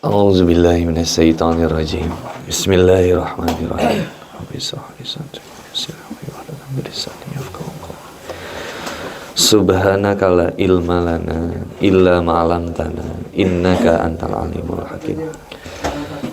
A'udzubillahi minasyaitonirrajim. Bismillahirrahmanirrahim. Rabbi shrah li sadri wa yassir li amri wahlul 'uqdatam min lisani yafqahu qawli. Subhanaka la ilma lana illa ma 'allamtana innaka antal alimul hakim.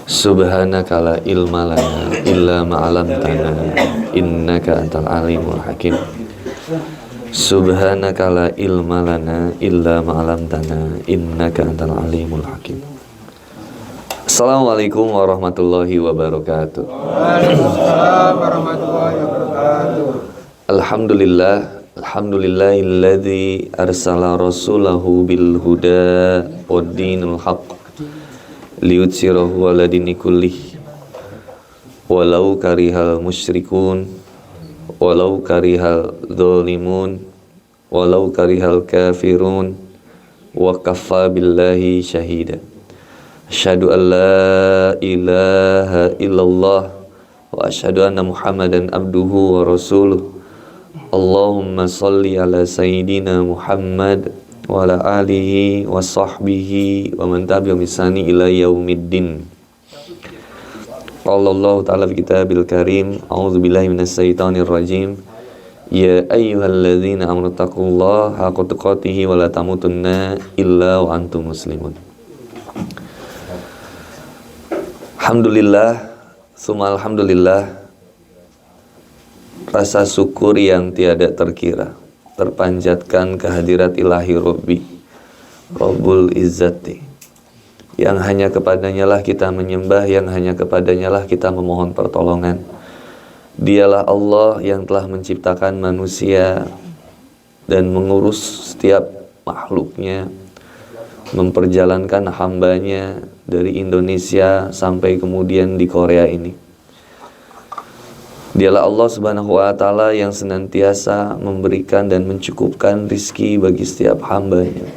Subhanaka la ilma lana illa ma 'allamtana innaka antal alimul hakim. Subhanaka la ilma lana illa ma 'allamtana innaka antal alimul hakim. Assalamualaikum warahmatullahi wabarakatuh. Waalaikumsalam warahmatullahi wabarakatuh. Alhamdulillahilladzi arsala rasulahu bil huda waddinil haqq liyutsirahu ala dini kullih walau karihal musyrikun walau karihal zalimun walau karihal kafirun wa kaffa billahi syahida. Asyhadu an la ilaha illallah wa asyhadu anna Muhammadan abduhu wa rasuluh. Allahumma salli ala sayyidina Muhammad wa ala alihi wa sahbihi wa man tabi'ahum bi ihsani ila yaumiddin. Qala Allah ta'ala fi kitabil karim, a'udzu billahi minasy syaithanir rajim. Ya ayyuhalladzina amanu taqullaha haqqa tuqatih wa la tamutunna illa wa antum muslimun. Alhamdulillah, summa alhamdulillah, rasa syukur yang tiada terkira terpanjatkan kehadirat ilahi Rabbi, Rabbul Izzati, yang hanya kepadanya lah kita menyembah, yang hanya kepadanya lah kita memohon pertolongan. Dialah Allah yang telah menciptakan manusia dan mengurus setiap makhluknya, memperjalankan hambanya dari Indonesia sampai kemudian di Korea ini. Dialah Allah subhanahu wa ta'ala yang senantiasa memberikan dan mencukupkan rizki bagi setiap hambanya.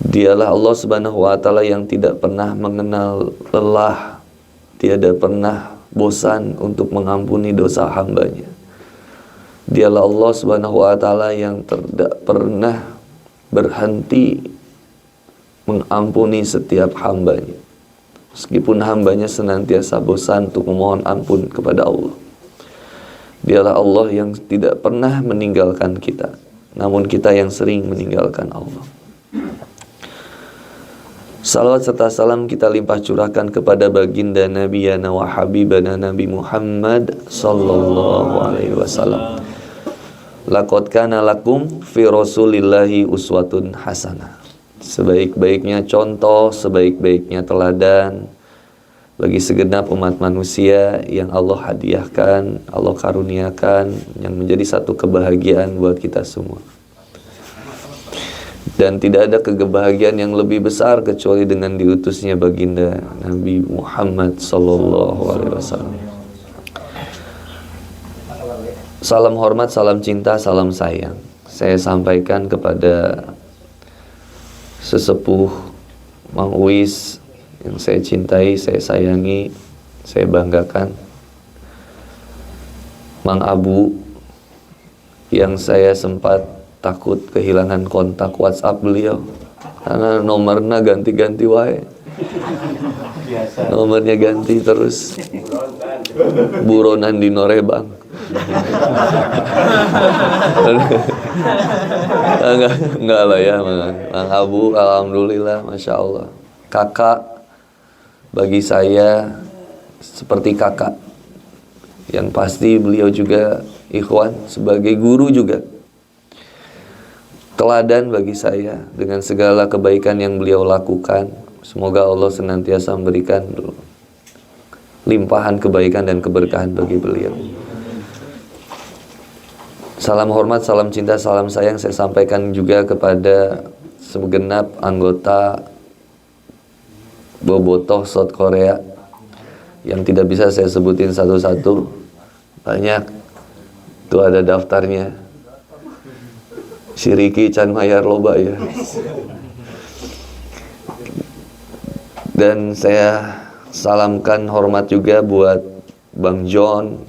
Dialah Allah subhanahu wa ta'ala yang tidak pernah mengenal lelah, tiada pernah bosan untuk mengampuni dosa hambanya. Dialah Allah subhanahu wa ta'ala yang tidak pernah berhenti mengampuni setiap hambanya, meskipun hambanya senantiasa bosan untuk memohon ampun kepada Allah. Dialah Allah yang tidak pernah meninggalkan kita, namun kita yang sering meninggalkan Allah. Salawat serta salam kita limpah curahkan kepada baginda Nabiyana wa Habibana Nabi Muhammad sallallahu alaihi wasallam. Laqad kana lakum fi rasulillahi uswatun hasanah. Sebaik-baiknya contoh, sebaik-baiknya teladan bagi segenap umat manusia yang Allah hadiahkan, Allah karuniakan, yang menjadi satu kebahagiaan buat kita semua. Dan tidak ada kebahagiaan yang lebih besar kecuali dengan diutusnya baginda Nabi Muhammad sallallahu alaihi wasallam. Salam hormat, salam cinta, salam sayang saya sampaikan kepada sesepuh Mang Uis yang saya cintai, saya sayangi, saya banggakan, Mang Abu yang saya sempat takut kehilangan kontak WhatsApp beliau karena nomornya ganti-ganti wae, nomornya ganti terus, buronan di Norebang. Enggak lah ya, Mang Abu, alhamdulillah, masya Allah, kakak bagi saya seperti kakak, yang pasti beliau juga ikhwan, sebagai guru juga teladan bagi saya dengan segala kebaikan yang beliau lakukan. Semoga Allah senantiasa memberikan limpahan kebaikan dan keberkahan bagi beliau. Salam hormat, salam cinta, salam sayang saya sampaikan juga kepada segenap anggota Bobotoh South Korea yang tidak bisa saya sebutin satu-satu, banyak itu ada daftarnya. Si Riki Can Mayar loba ya. Dan saya salamkan hormat juga buat Bang John,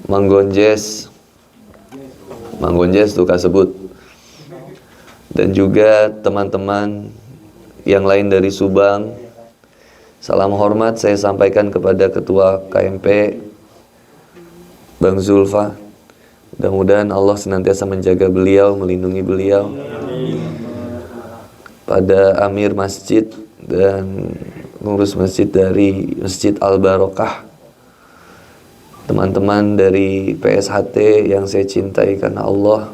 Mang Gonjes tuh kasebut, dan juga teman-teman yang lain dari Subang. Salam hormat saya sampaikan kepada Ketua KMP Bang Zulfa. Mudah-mudahan Allah senantiasa menjaga beliau, melindungi beliau. Pada Amir Masjid dan pengurus masjid dari Masjid Al-Barokah, teman-teman dari PSHT yang saya cintai karena Allah,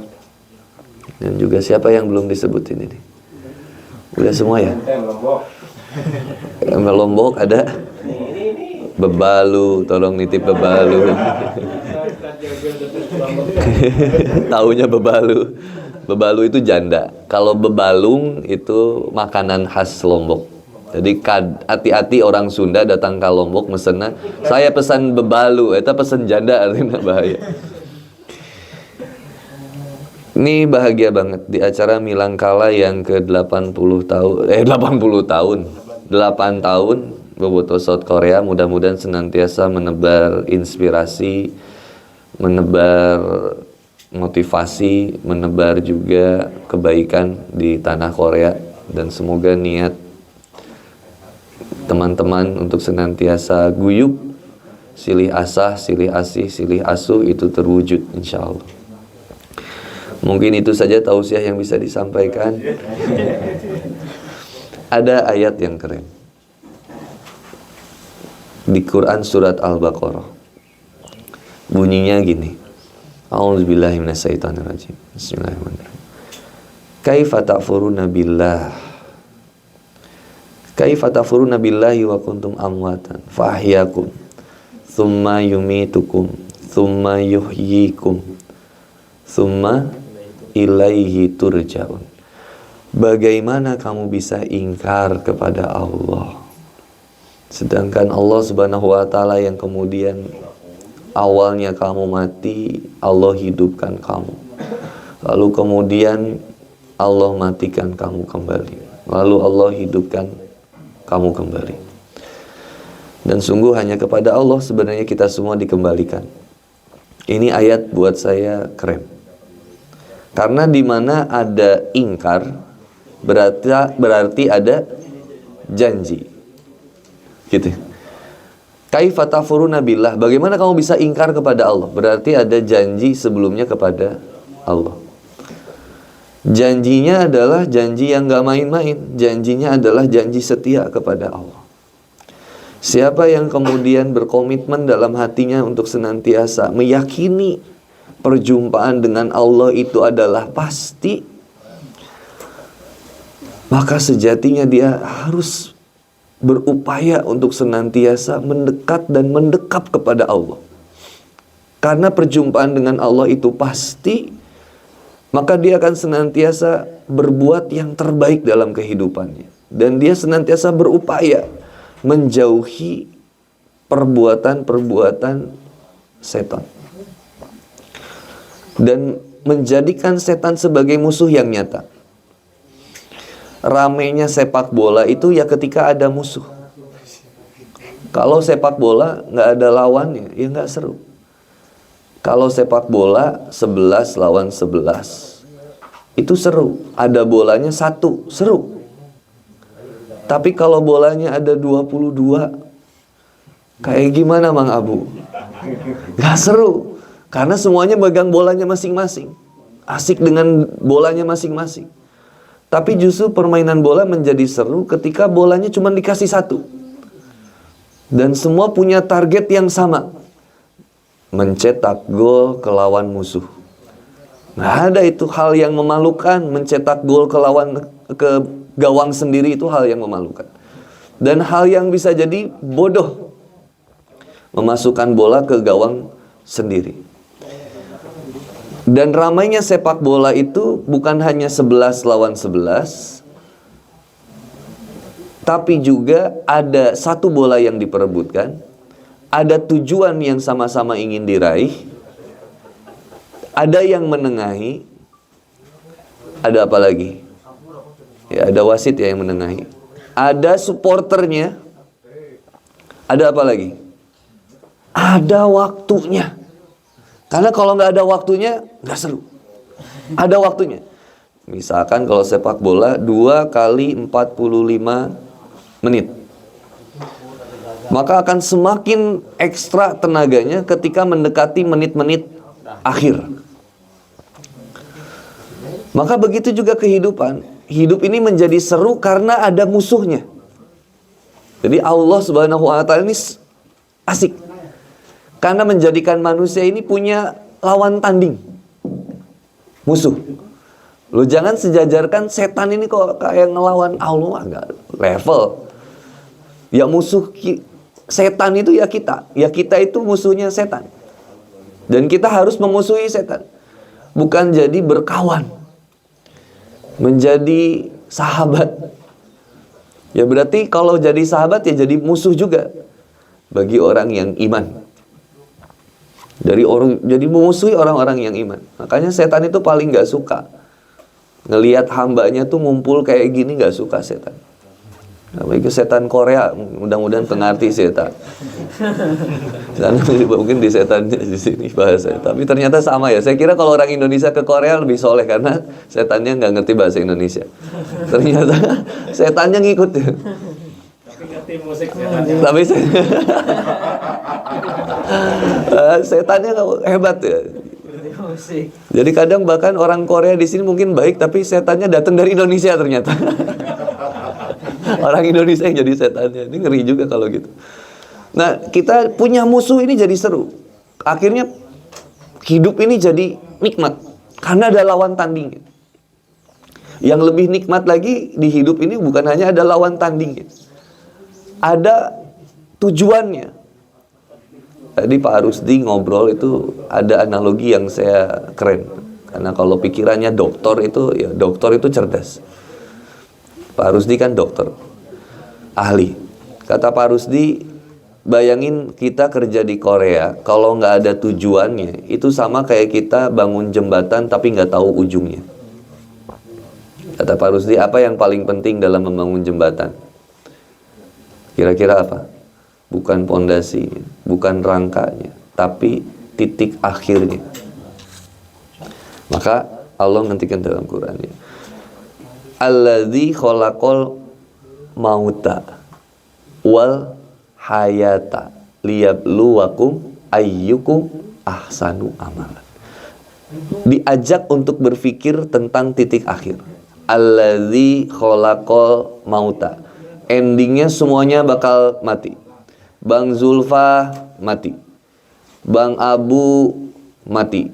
dan juga siapa yang belum disebutin ini? Udah semua ya? Yang Lombok ada? Bebalu, tolong nitip Bebalu. Taunya Bebalu. Bebalu itu janda. Kalau bebalung itu makanan khas Lombok. Jadi hati-hati orang Sunda datang ke Lombok mesennya, saya pesan bebalu, itu pesan janda, artinya bahaya. Ini bahagia banget di acara Milangkala yang ke-80 tahun, 8 tahun Bobotoh South Korea. Mudah-mudahan senantiasa menebar inspirasi, menebar motivasi, menebar juga kebaikan di tanah Korea, dan semoga niat teman-teman untuk senantiasa guyup, silih asah, silih asih, silih asuh itu terwujud insya Allah. Mungkin itu saja tausiah yang bisa disampaikan. Ada ayat yang keren di Quran surat Al-Baqarah. Bunyinya gini. A'udzubillahi minasyaitonirrajim. Bismillahirrahmanirrahim. Kaifa ta'furuna billah? Kaifa ta'furuna billahi wa kuntum amwatan fa ahyakum tsumma yumitukum tsumma yuhyikum tsumma ilaihi turja'un. Bagaimana kamu bisa ingkar kepada Allah, sedangkan Allah Subhanahu wa taala yang kemudian awalnya kamu mati, Allah hidupkan kamu, lalu kemudian Allah matikan kamu kembali, lalu Allah hidupkan kamu kembali. Dan sungguh hanya kepada Allah sebenarnya kita semua dikembalikan. Ini ayat buat saya keren. Karena di mana ada ingkar berarti ada janji. Gitu. Kaifa ta'furuna billah? Bagaimana kamu bisa ingkar kepada Allah? Berarti ada janji sebelumnya kepada Allah. Janjinya adalah janji yang gak main-main. Janjinya adalah janji setia kepada Allah. Siapa yang kemudian berkomitmen dalam hatinya untuk senantiasa meyakini perjumpaan dengan Allah itu adalah pasti, maka sejatinya dia harus berupaya untuk senantiasa mendekat dan mendekap kepada Allah. Karena perjumpaan dengan Allah itu pasti, maka dia akan senantiasa berbuat yang terbaik dalam kehidupannya. Dan dia senantiasa berupaya menjauhi perbuatan-perbuatan setan. Dan menjadikan setan sebagai musuh yang nyata. Ramenya sepak bola itu ya ketika ada musuh. Kalau sepak bola nggak ada lawannya, ya nggak seru. Kalau sepak bola 11 lawan 11 itu seru. Ada bolanya 1, seru. Tapi kalau bolanya ada 22, kayak gimana Mang Abu? Nggak seru. Karena semuanya megang bolanya masing-masing. Asik dengan bolanya masing-masing. Tapi justru permainan bola menjadi seru ketika bolanya cuma dikasih 1. Dan semua punya target yang sama. Mencetak gol ke lawan musuh. Nah, ada itu hal yang memalukan. Mencetak gol ke gawang sendiri itu hal yang memalukan. Dan hal yang bisa jadi bodoh. Memasukkan bola ke gawang sendiri. Dan ramainya sepak bola itu bukan hanya 11 lawan 11, tapi juga ada 1 bola yang diperebutkan, ada tujuan yang sama-sama ingin diraih, ada yang menengahi, ada apa lagi? Ya, ada wasit ya yang menengahi, ada supporternya, ada apa lagi? Ada waktunya. Karena kalau nggak ada waktunya, nggak seru. Ada waktunya. Misalkan kalau sepak bola 2 kali 45 menit. Maka akan semakin ekstra tenaganya ketika mendekati menit-menit akhir. Maka begitu juga kehidupan. Hidup ini menjadi seru karena ada musuhnya. Jadi Allah Subhanahu wa ta'ala ini asik. Karena menjadikan manusia ini punya lawan tanding. Musuh. Lo jangan sejajarkan setan ini kok kayak ngelawan Allah, enggak level. Ya musuh setan itu ya kita. Ya kita itu musuhnya setan. Dan kita harus memusuhi setan. Bukan jadi berkawan. Menjadi sahabat. Ya berarti kalau jadi sahabat ya jadi musuh juga bagi orang yang iman. Jadi memusuhi orang-orang yang iman. Makanya setan itu paling gak suka ngelihat hambanya tuh ngumpul kayak gini, gak suka setan. Apalagi setan Korea, mudah-mudahan pengerti setan. Sana mungkin di setannya di sini bahasa. Tapi ternyata sama ya. Saya kira kalau orang Indonesia ke Korea lebih soleh karena setannya nggak ngerti bahasa Indonesia. Ternyata setannya ngikut ya. Tapi ngerti musik setannya. Tapi setannya hebat ya. Musik. Jadi kadang bahkan orang Korea di sini mungkin baik, tapi setannya datang dari Indonesia ternyata. Orang Indonesia yang jadi setannya. Ini ngeri juga kalau gitu. Nah, kita punya musuh ini jadi seru. Akhirnya hidup ini jadi nikmat karena ada lawan tandingnya. Yang lebih nikmat lagi di hidup ini bukan hanya ada lawan tandingnya, ada tujuannya. Tadi Pak Rusdi ngobrol itu ada analogi yang saya keren. Karena kalau pikirannya dokter itu cerdas. Pak Rusdi kan dokter, ahli. Kata Pak Rusdi, bayangin kita kerja di Korea, kalau nggak ada tujuannya, itu sama kayak kita bangun jembatan tapi nggak tahu ujungnya. Kata Pak Rusdi, apa yang paling penting dalam membangun jembatan? Kira-kira apa? Bukan pondasinya, bukan rangkanya, tapi titik akhirnya. Maka Allah ngendikan dalam Qurannya, alladzi khalaqal mauta wal hayata liyabluwakum ayyukum ahsanu amalan. Diajak untuk berpikir tentang titik akhir. Alladzi khalaqal mauta. Endingnya semuanya bakal mati. Bang Zulfa mati. Bang Abu mati.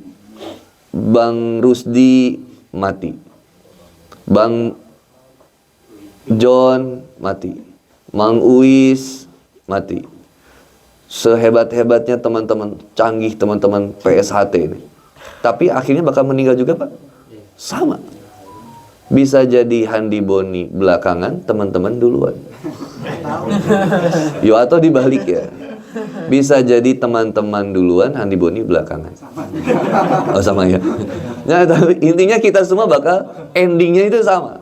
Bang Rusdi mati. Bang John mati. Mang Uis mati. Sehebat-hebatnya teman-teman, canggih teman-teman PSHT ini. Tapi akhirnya bakal meninggal juga, Pak. Sama. Bisa jadi Handi Boni belakangan, teman-teman duluan. Yo, atau dibalik ya. Bisa jadi teman-teman duluan, Handi Boni belakangan. Oh, sama ya. Nah, tapi intinya kita semua bakal endingnya itu sama.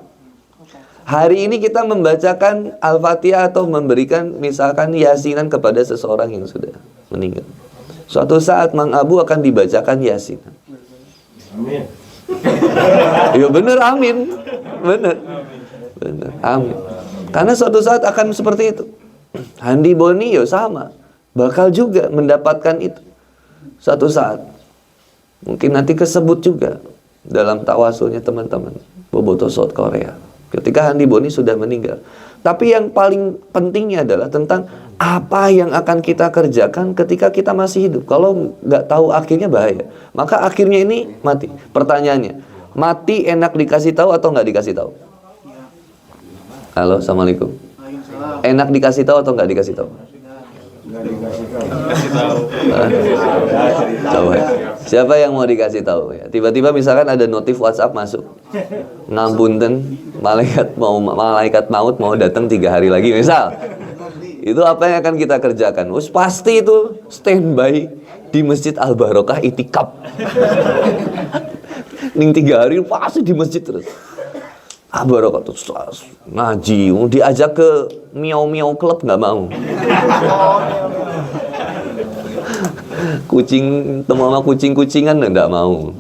Hari ini kita membacakan Al-Fatihah atau memberikan misalkan yasinan kepada seseorang yang sudah meninggal. Suatu saat Mang Abu akan dibacakan yasinan. Amin. Ya bener, amin. Bener. Bener, amin. Karena suatu saat akan seperti itu. Handi Boni ya sama. Bakal juga mendapatkan itu. Suatu saat. Mungkin nanti kesebut juga dalam tawasulnya teman-teman Bobotoh South Korea. Ketika Handi Boni sudah meninggal. Tapi yang paling pentingnya adalah tentang apa yang akan kita kerjakan ketika kita masih hidup. Kalau nggak tahu akhirnya bahaya. Maka akhirnya ini mati. Pertanyaannya, mati enak dikasih tahu atau nggak dikasih tahu? Halo, assalamualaikum. Enak dikasih tahu atau nggak dikasih tahu? Coba. Siapa yang mau dikasih tahu ya? Tiba-tiba misalkan ada notif WhatsApp masuk. Ngapunten, malaikat maut mau datang 3 hari lagi misal. Itu apa yang akan kita kerjakan? Pasti itu standby di Masjid Al Barokah itikaf. Ning 3 hari pasti di masjid terus. Al Barokah terus ngaji, diajak ke miau-miau klub nggak mau. Kucing, teman kucing-kucingan enggak mau.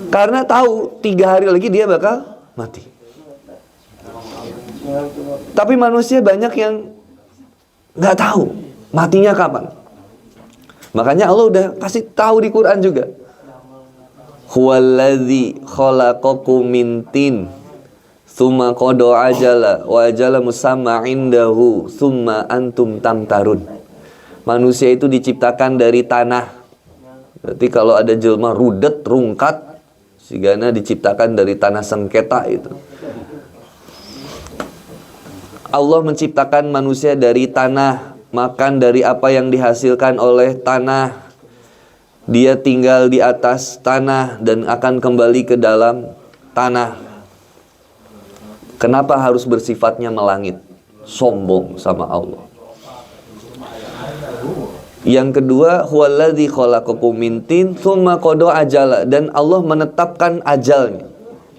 Karena tahu 3 hari lagi dia bakal mati. Tapi manusia banyak yang nggak tahu matinya kapan. Makanya Allah udah kasih tahu di Quran juga. Huwallazi khalaqakum min tin tsumma qada ajala wa ajala musamma indahu tsumma antum tamtarun. Manusia itu diciptakan dari tanah. Berarti kalau ada jelma rudet, rungkat, sigana diciptakan dari tanah sengketa itu. Allah menciptakan manusia dari tanah, makan dari apa yang dihasilkan oleh tanah. Dia tinggal di atas tanah dan akan kembali ke dalam tanah. Kenapa harus bersifatnya melangit? Sombong sama Allah. Yang kedua, huwallazi khalaqakum min tin tsumma qada ajala, dan Allah menetapkan ajalnya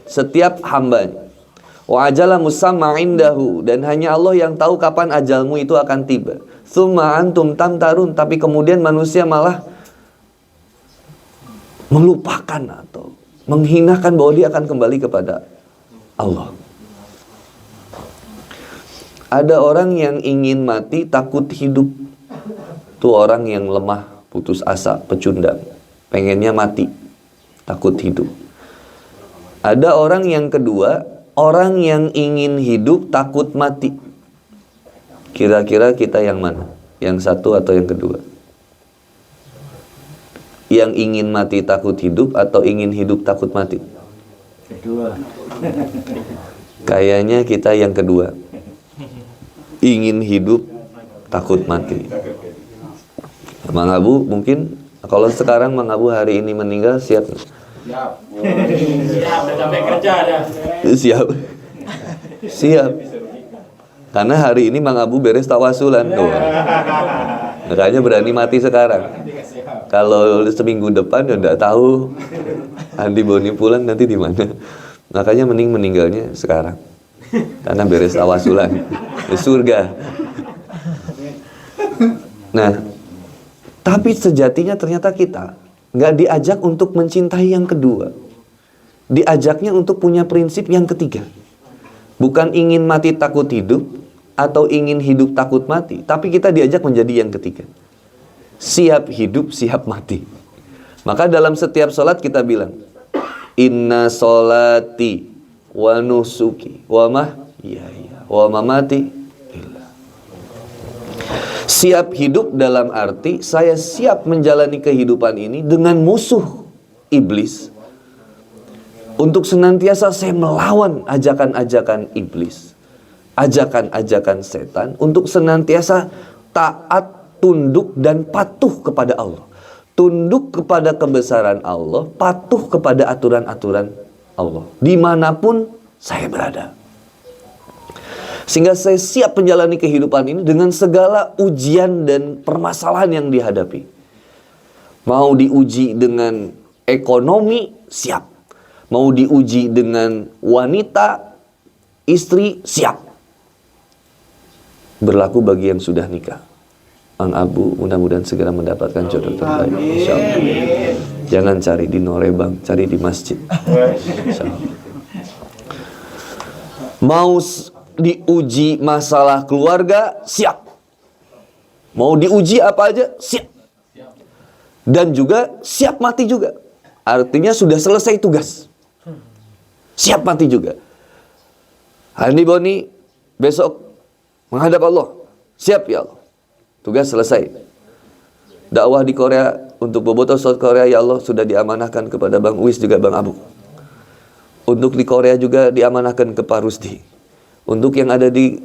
setiap hambanya. Wa ajala musamma indahu, dan hanya Allah yang tahu kapan ajalmu itu akan tiba. Tsumma antum tamtarun, tapi kemudian manusia malah melupakan atau menghinakan bahwa dia akan kembali kepada Allah. Ada orang yang ingin mati takut hidup. Itu orang yang lemah, putus asa, pecundang, pengennya mati, takut hidup. Ada orang yang kedua, orang yang ingin hidup takut mati. Kira-kira kita yang mana? Yang satu atau yang kedua? Yang ingin mati takut hidup atau ingin hidup takut mati? Kedua. Kayaknya kita yang kedua. Ingin hidup takut mati. Mang Abu mungkin kalau sekarang Mang Abu hari ini meninggal siap? Siap. Siap, udah sampai kerja dah. Siap. Siap. Karena hari ini Mang Abu beres tawasulan tuh. Makanya berani mati sekarang. Kalau seminggu depan ya enggak tahu Andi Boni pulang nanti di mana. Makanya mending meninggalnya sekarang. Karena beres tawasulan di surga. Nah, tapi sejatinya ternyata kita nggak diajak untuk mencintai yang kedua. Diajaknya untuk punya prinsip yang ketiga. Bukan ingin mati takut hidup atau ingin hidup takut mati, tapi kita diajak menjadi yang ketiga. Siap hidup, siap mati. Maka dalam setiap sholat kita bilang, inna sholati wa nusuki wa wa mamati lillah. Siap hidup dalam arti saya siap menjalani kehidupan ini dengan musuh iblis. Untuk senantiasa saya melawan ajakan-ajakan iblis, ajakan-ajakan setan, untuk senantiasa taat, tunduk dan patuh kepada Allah. Tunduk kepada kebesaran Allah, patuh kepada aturan-aturan Allah dimanapun saya berada. Sehingga saya siap menjalani kehidupan ini dengan segala ujian dan permasalahan yang dihadapi. Mau diuji dengan ekonomi, siap. Mau diuji dengan wanita, istri, siap. Berlaku bagi yang sudah nikah. Mang Abu mudah-mudahan segera mendapatkan jodoh terbaik, insyaallah. Jangan cari di Norebang, cari di masjid, insyaallah. Mau diuji masalah keluarga, siap. Mau diuji apa aja, siap. Dan juga siap mati juga. Artinya sudah selesai tugas. Siap mati juga. Andi Boni besok menghadap Allah. Siap ya Allah. Tugas selesai. Dakwah di Korea untuk Bobotoh South Korea ya Allah sudah diamanahkan kepada Bang Uis juga Bang Abu. Untuk di Korea juga diamanahkan ke Pak Rusdi. Untuk yang ada di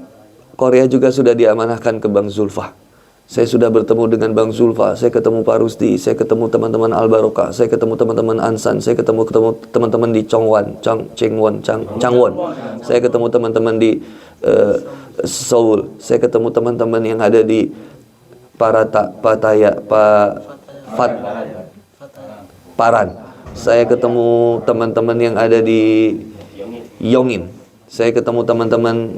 Korea juga sudah diamanahkan ke Bang Zulfa. Saya sudah bertemu dengan Bang Zulfa, saya ketemu Pak Rusdi, saya ketemu teman-teman Al-Barokah, saya ketemu teman-teman Ansan, saya ketemu teman-teman di Changwon. Saya ketemu teman-teman di Seoul. Saya ketemu teman-teman yang ada di Paran. Saya ketemu teman-teman yang ada di Yongin. Saya ketemu teman-teman